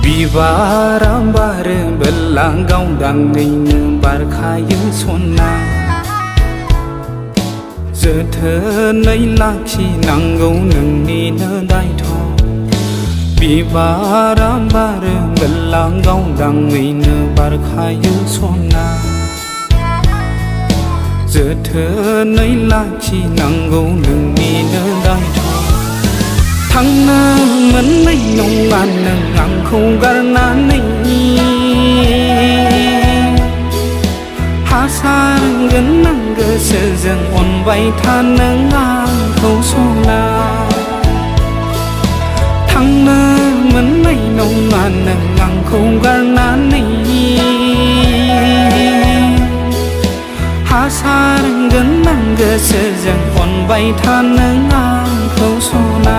बिबारा बारो बेला गावदाङैनो बारखायो सना जोथोनै लाखिनांगौ नोंनिनो दायथ' बिबारा बारो बेला गावदाङैनो बारखायो सना जोथोनै लाखिनांगौ नोंनिनो दायथ' थांनो मोननाय नङा नों आंखौ गारनानै हासारगोन आं गोसोजों अनबाय था नों आंखौ सना थांनो मोननाय नङा नों आंखौ गारनानै हासारगोन आं गोसोजों अनबाय था नों आंखौ सना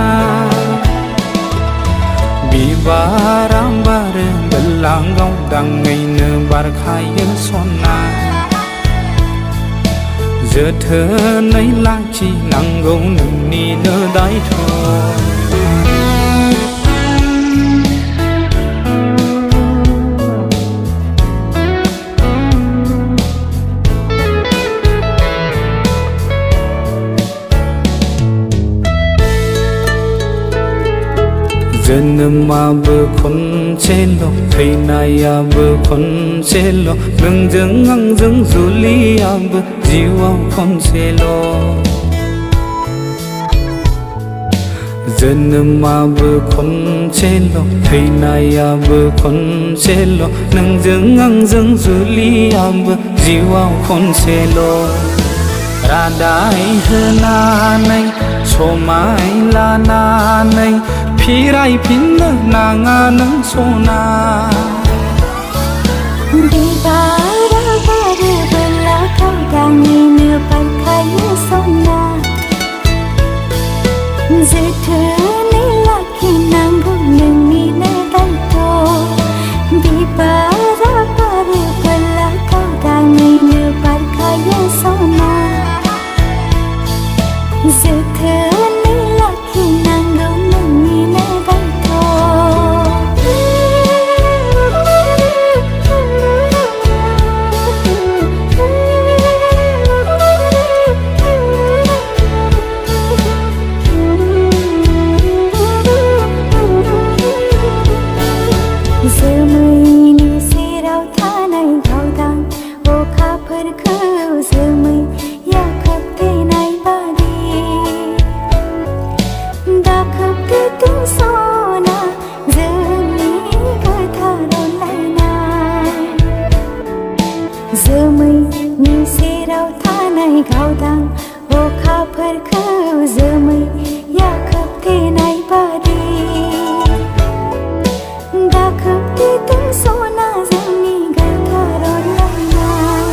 बिबारा बारो बेला गावदाङैनो बारखायो सना जोथोनै लाखिनांगौ नोंनिनो दायथ' जोनोमाबो खनसेल' थैनायाबो खनसेल' नोंजों आंजों जुलियाबो जिउआव खनसेल' जोनोमाबो खनसेल' थैनायाबो खनसेल' नोंजों आंजों जुलियाबो जिउआव खनसेल' रादाय होनानै समाय लानानै फिरायफिननो नाङा नों सना बिबारा बारो बेला गावदाङैनो बारखायो सना जोथोनै लाखिनांगौ नोंनिनो दायथ' बिबारा बारो बेला गावदाङैनो बारखायो सना जोथोनै लाखिनांगौ नोंनिनो दायथ' जोमैनि सेराव थानाय गावदां अखाफोरखौ जोमैया खोबथेनाय बादि दाखोबथेथों सना जोंनि गोथार अनलायनाय जोमैनि सेराव थानाय गावदां अखाफोरखौ जोमैया खोबथेनाय बादि दाखोबथेथों सना जोंनि गोथार अनलायनाय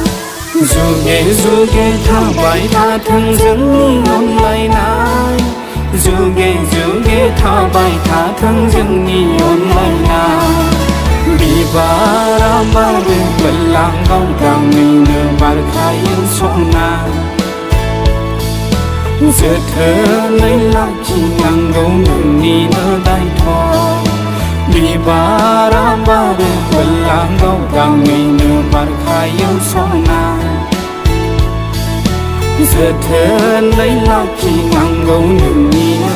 जुगे जुगे थाबाय थाथों जोंनि अनलायनाय जुगे जुगे थाबाय थाथों जोंनि अनलायनाय बिबारा बारो बेला गावदाङैनो बारखायो सना जोथोनै लाखिनांगौ नोंनिनो दायथ' बिबारा बारो बेला गावदाङैनो बारखायो सना जोथोनै लाखिनांगौ नोंनिनो